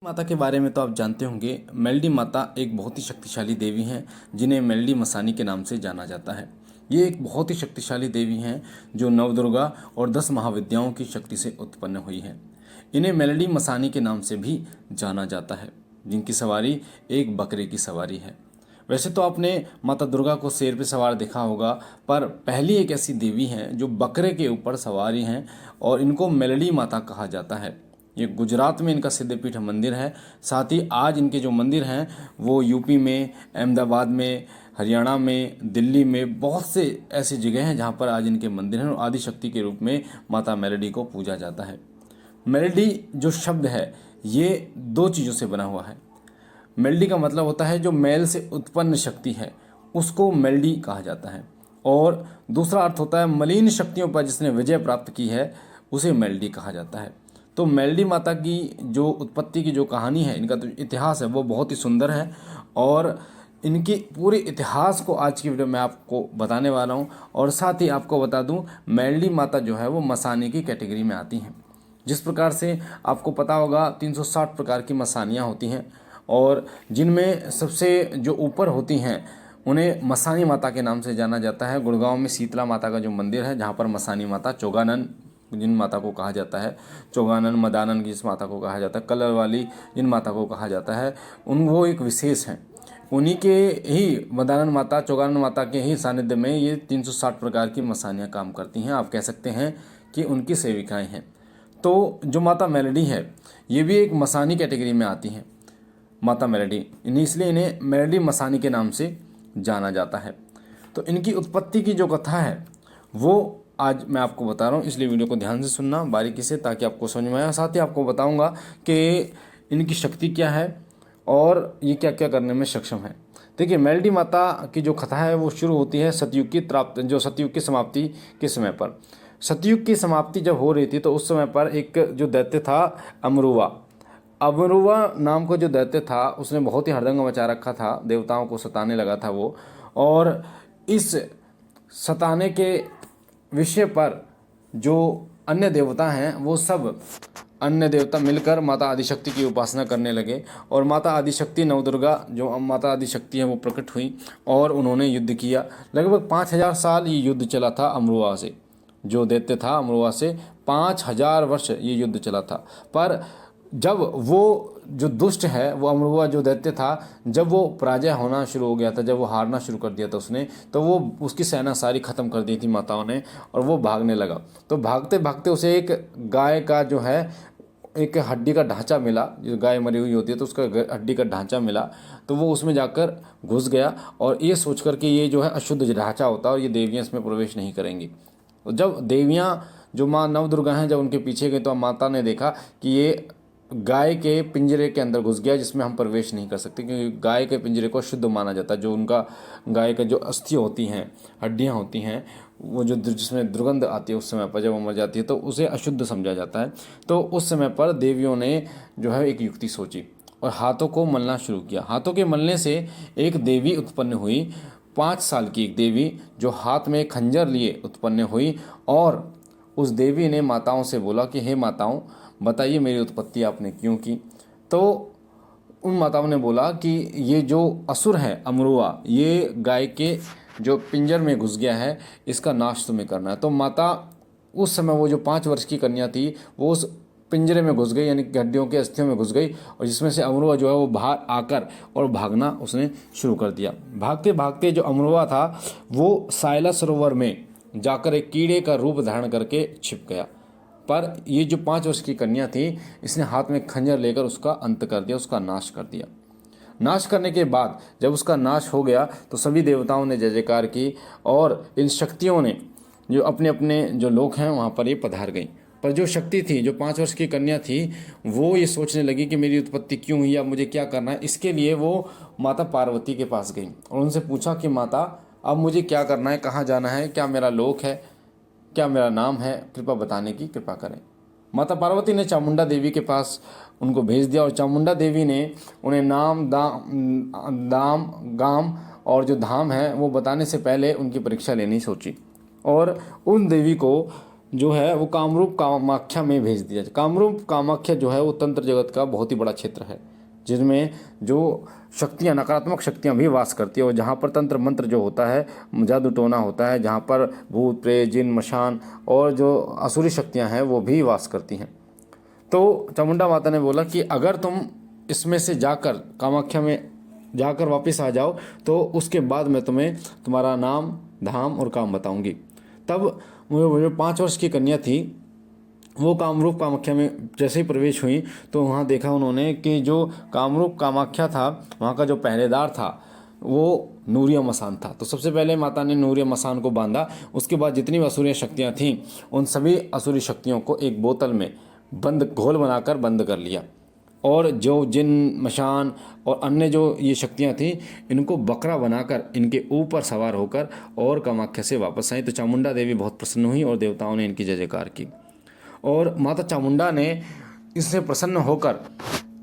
माता के बारे में तो आप जानते होंगे। मेलडी माता एक बहुत ही शक्तिशाली देवी हैं जिन्हें मेलडी मसानी के नाम से जाना जाता है। ये एक बहुत ही शक्तिशाली देवी हैं जो नवदुर्गा और 10 महाविद्याओं की शक्ति से उत्पन्न हुई है। इन्हें मेलडी मसानी के नाम से भी जाना जाता है, जिनकी सवारी एक बकरे की सवारी है। वैसे तो आपने माता दुर्गा को शेर पे सवार देखा होगा, पर पहली एक ऐसी देवी हैं जो बकरे के ऊपर सवारी हैं और इनको मेलडी माता कहा जाता है। ये गुजरात में इनका सिद्धपीठ मंदिर है। साथ ही आज इनके जो मंदिर हैं वो यूपी में, अहमदाबाद में, हरियाणा में, दिल्ली में बहुत से ऐसी जगह हैं जहाँ पर आज इनके मंदिर हैं और आदिशक्ति के रूप में माता मेलडी को पूजा जाता है। मेलडी जो शब्द है ये दो चीज़ों से बना हुआ है। मेलडी का मतलब होता है जो मैल से उत्पन्न शक्ति है उसको मेलडी कहा जाता है, और दूसरा अर्थ होता है मलिन शक्तियों पर जिसने विजय प्राप्त की है उसे मेलडी कहा जाता है। तो मेलडी माता की जो उत्पत्ति की जो कहानी है, इनका तो इतिहास है वो बहुत ही सुंदर है, और इनके पूरे इतिहास को आज की वीडियो में आपको बताने वाला हूँ। और साथ ही आपको बता दूँ, मेलडी माता जो है वो मसानी की कैटेगरी में आती हैं। जिस प्रकार से आपको पता होगा 360 प्रकार की मसानियाँ होती हैं, और जिनमें सबसे जो ऊपर होती हैं उन्हें मसानी माता के नाम से जाना जाता है। गुड़गांव में शीतला माता का जो मंदिर है, जहाँ पर मसानी माता, चोगानन जिन माता को कहा जाता है, चोगानन मदानन जिस माता को कहा जाता है, कलर वाली जिन माता को कहा जाता है, वो एक विशेष हैं। उन्हीं के ही मदानन माता, चोगानन माता के ही सानिध्य में ये 360 प्रकार की मसानियाँ काम करती हैं। आप कह सकते हैं कि उनकी सेविकाएं हैं। तो जो माता मेलडी है ये भी एक मसानी कैटेगरी में आती हैं। माता मेलडी इसलिए इन्हें मेलडी मसानी के नाम से जाना जाता है। तो इनकी उत्पत्ति की जो कथा है वो आज मैं आपको बता रहा हूँ, इसलिए वीडियो को ध्यान से सुनना बारीकी से, ताकि आपको समझ में आए। साथ ही आपको बताऊंगा कि इनकी शक्ति क्या है और ये क्या क्या करने में सक्षम है। देखिए, मेलडी माता की जो कथा है वो शुरू होती है सतयुग की समाप्ति के समय पर। सतयुग की समाप्ति जब हो रही थी तो उस समय पर एक जो दैत्य था अमरुवा नाम का जो दैत्य था, उसने बहुत ही हड़दंग मचा रखा था, देवताओं को सताने लगा था वो। और इस सताने के विषय पर जो अन्य देवता हैं वो सब अन्य देवता मिलकर माता आदिशक्ति की उपासना करने लगे, और माता आदिशक्ति नवदुर्गा जो माता आदिशक्ति है वो प्रकट हुई और उन्होंने युद्ध किया। लगभग 5000 साल ये युद्ध चला था अमरुआ से। जो दैत्य था अमरुआ से 5000 वर्ष ये युद्ध चला था। पर जब वो जो दुष्ट है वो अमरुआ जो दैत्य था, जब वो पराजय होना शुरू हो गया था, जब वो हारना शुरू कर दिया था उसने, तो वो उसकी सेना सारी ख़त्म कर दी थी माताओं ने, और वो भागने लगा। तो भागते भागते उसे एक गाय का जो है एक हड्डी का ढांचा मिला। जो गाय मरी हुई होती है तो उसका हड्डी का ढांचा मिला, तो वो उसमें जाकर घुस गया, और ये सोच कर के ये जो है अशुद्ध ढांचा होता है और ये देवियाँ इसमें प्रवेश नहीं करेंगी। तो जब देवियाँ जो माँ नवदुर्गा हैं जब उनके पीछे गई तो माता ने देखा कि ये गाय के पिंजरे के अंदर घुस गया, जिसमें हम प्रवेश नहीं कर सकते, क्योंकि गाय के पिंजरे को शुद्ध माना जाता है। जो उनका गाय का जो अस्थि होती हैं, हड्डियां होती हैं, वो जो जिसमें दुर्गंध आती है उस समय पर जब वो मर जाती है तो उसे अशुद्ध समझा जाता है। तो उस समय पर देवियों ने जो है एक युक्ति सोची और हाथों को मलना शुरू किया। हाथों के मलने से एक देवी उत्पन्न हुई, 5 साल की एक देवी जो हाथ में खंजर लिए उत्पन्न हुई। और उस देवी ने माताओं से बोला कि हे माताओं, बताइए मेरी उत्पत्ति आपने क्यों की। तो उन माताओं ने बोला कि ये जो असुर है अमरुआ, ये गाय के जो पिंजर में घुस गया है, इसका नाश तुम्हें करना है। तो माता उस समय वो जो 5 वर्ष की कन्या थी वो उस पिंजरे में घुस गई, यानी हड्डियों के अस्थियों में घुस गई, और जिसमें से अमरुआ जो है वो बाहर आकर और भागना उसने शुरू कर दिया। भागते भागते जो अमरुआ था वो सायला सरोवर में जाकर एक कीड़े का रूप धारण करके छिप गया। पर ये जो 5 वर्ष की कन्या थी, इसने हाथ में खंजर लेकर उसका अंत कर दिया, उसका नाश कर दिया। नाश करने के बाद जब उसका नाश हो गया तो सभी देवताओं ने जय जयकार की, और इन शक्तियों ने जो अपने अपने जो लोग हैं वहाँ पर ये पधार गई। पर जो शक्ति थी, जो 5 वर्ष की कन्या थी, वो ये सोचने लगी कि मेरी उत्पत्ति क्यों हुई, अब मुझे क्या करना है। इसके लिए वो माता पार्वती के पास गई और उनसे पूछा कि माता अब मुझे क्या करना है, कहाँ जाना है, क्या मेरा लोक है, क्या मेरा नाम है, कृपा बताने की कृपा करें। माता पार्वती ने चामुंडा देवी के पास उनको भेज दिया, और चामुंडा देवी ने उन्हें नाम दाम गाम और जो धाम है वो बताने से पहले उनकी परीक्षा लेनी सोची। और उन देवी को जो है वो कामरूप कामाख्या में भेज दिया। कामरूप कामाख्या जो है वो तंत्र जगत का बहुत ही बड़ा क्षेत्र है, जिसमें जो शक्तियाँ, नकारात्मक शक्तियाँ भी वास करती है, और जहाँ पर तंत्र मंत्र जो होता है, जादू टोना होता है, जहाँ पर भूत प्रेत जिन मशान और जो असुरी शक्तियाँ हैं वो भी वास करती हैं। तो चामुंडा माता ने बोला कि अगर तुम इसमें से जाकर कामाख्या में जाकर वापस आ जाओ तो उसके बाद मैं तुम्हें तुम्हारा नाम, धाम और काम बताऊंगी। तब वो जो 5 वर्ष की कन्या थी वो कामरूप कामाख्या में जैसे ही प्रवेश हुई तो वहाँ देखा उन्होंने कि जो कामरूप कामाख्या था वहाँ का जो पहरेदार था वो नूरिया मसान था। तो सबसे पहले माता ने नूरिया मसान को बांधा। उसके बाद जितनी भी असुरी शक्तियाँ थीं उन सभी असुरी शक्तियों को एक बोतल में बंद, घोल बनाकर बंद कर लिया, और जो जिन मशान और अन्य जो ये शक्तियाँ थीं इनको बकरा बनाकर इनके ऊपर सवार होकर और कामाख्या से वापस आई। तो चामुंडा देवी बहुत प्रसन्न हुई और देवताओं ने इनकी जय जयकार की, और माता चामुंडा ने इससे प्रसन्न होकर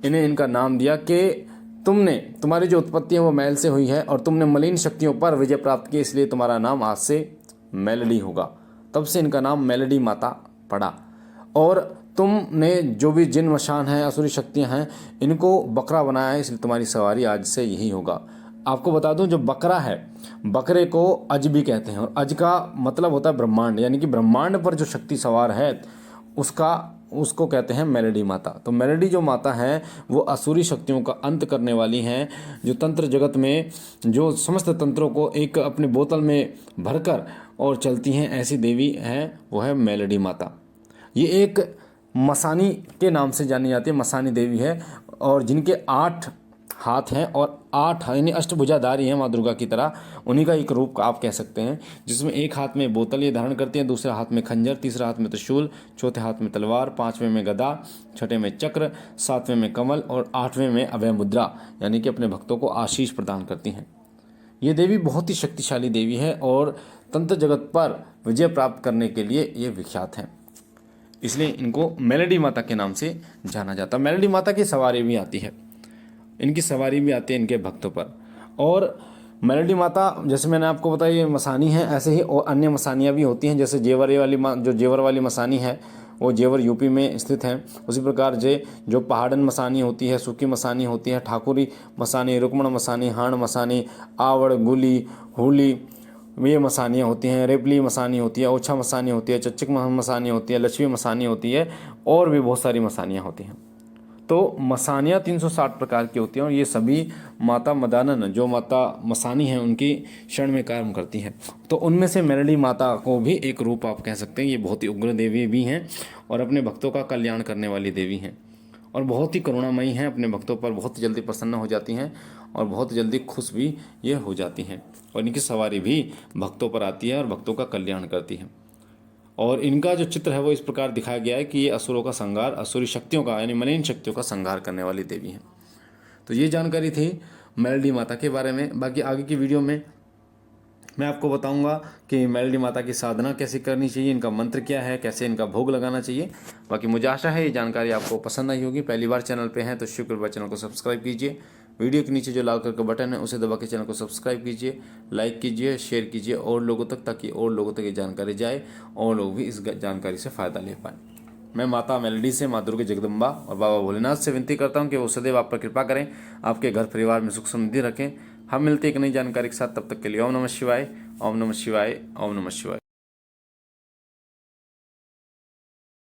इन्हें इनका नाम दिया कि तुम्हारी जो उत्पत्ति है वो मैल से हुई है और तुमने मलिन शक्तियों पर विजय प्राप्त की, इसलिए तुम्हारा नाम आज से मेलडी होगा। तब से इनका नाम मेलडी माता पड़ा। और तुमने जो भी जिन मशान हैं, असुरी शक्तियां हैं, इनको बकरा बनाया है, इसलिए तुम्हारी सवारी आज से यही होगा। आपको बता दूं, जो बकरा है, बकरे को अज भी कहते हैं, और अज का मतलब होता है ब्रह्मांड, यानी कि ब्रह्मांड पर जो शक्ति सवार है उसको कहते हैं मेलडी माता। तो मेलडी जो माता है वो असुरी शक्तियों का अंत करने वाली हैं, जो तंत्र जगत में जो समस्त तंत्रों को एक अपने बोतल में भरकर और चलती हैं, ऐसी देवी हैं, वो है मेलडी माता। ये एक मसानी के नाम से जानी जाती है, मसानी देवी है, और जिनके 8 हाथ हैं और 8 यानी अष्टभुजाधारी हैं माँ दुर्गा की तरह। उन्हीं का एक रूप आप कह सकते हैं, जिसमें एक हाथ में बोतल ये धारण करती हैं, दूसरे हाथ में खंजर, तीसरे हाथ में त्रिशूल, चौथे हाथ में तलवार, 5वें में गदा, 6ठे में चक्र, 7वें में कमल और 8वें में अभय मुद्रा, यानी कि अपने भक्तों को आशीष प्रदान करती हैं। ये देवी बहुत ही शक्तिशाली देवी है और तंत्र जगत पर विजय प्राप्त करने के लिए ये विख्यात हैं, इसलिए इनको मेलडी माता के नाम से जाना जाता है। मेलडी माता की सवारी भी आती है, इनकी सवारी भी आती है इनके भक्तों पर। और मेलडी माता, जैसे मैंने आपको बताया, ये मसानी है, ऐसे ही और अन्य मसानियाँ भी होती हैं। जैसे जेवर वाली मसानी है वो जेवर यूपी में स्थित है। उसी प्रकार जो पहाड़न मसानी होती है, सूखी मसानी होती है, ठाकुरी मसानी, रुक्मण मसानी, हाण मसानी, आवड़, गुली, हुली, ये मसानियाँ होती हैं। रेपली मसानी होती है, ओछा मसानी होती है, चच्चक मसानी होती है, लक्ष्मी मसानी होती है, और भी बहुत सारी मसानियाँ होती हैं। तो मसानियाँ 360 प्रकार की होती हैं, और ये सभी माता मदानन, जो माता मसानी हैं, उनकी शरण में कार्य करती हैं। तो उनमें से मेलडी माता को भी एक रूप आप कह सकते हैं। ये बहुत ही उग्र देवी भी हैं और अपने भक्तों का कल्याण करने वाली देवी हैं, और बहुत ही करुणामयी हैं। अपने भक्तों पर बहुत जल्दी प्रसन्न हो जाती हैं और बहुत जल्दी खुश भी ये हो जाती हैं, और इनकी सवारी भी भक्तों पर आती है और भक्तों का कल्याण करती है। और इनका जो चित्र है वो इस प्रकार दिखाया गया है कि ये असुरों का संहार, असुरी शक्तियों का यानी मलिन शक्तियों का संहार करने वाली देवी हैं। तो ये जानकारी थी मेलडी माता के बारे में। बाकी आगे की वीडियो में मैं आपको बताऊंगा कि मेलडी माता की साधना कैसे करनी चाहिए, इनका मंत्र क्या है, कैसे इनका भोग लगाना चाहिए। बाकी मुझे आशा है ये जानकारी आपको पसंद आई होगी। पहली बार चैनल पे हैं तो शुक्र चैनल को सब्सक्राइब कीजिए। वीडियो के नीचे जो लाल कलर का बटन है उसे दबा के चैनल को सब्सक्राइब कीजिए, लाइक कीजिए, शेयर कीजिए और लोगों तक, ताकि और लोगों तक ये जानकारी जाए और लोग भी इस जानकारी से फ़ायदा ले पाएँ। मैं माता मेलडी से, माँ दुर्गा जगदम्बा और बाबा भोलेनाथ से विनती करता हूँ कि वो सदैव आप पर कृपा करें, आपके घर परिवार में सुख समृद्धि रखें। हम मिलते एक नई जानकारी के साथ, तब तक के लिए ओम नमः शिवाय, ओम नमः शिवाय, ओम नमः शिवाय।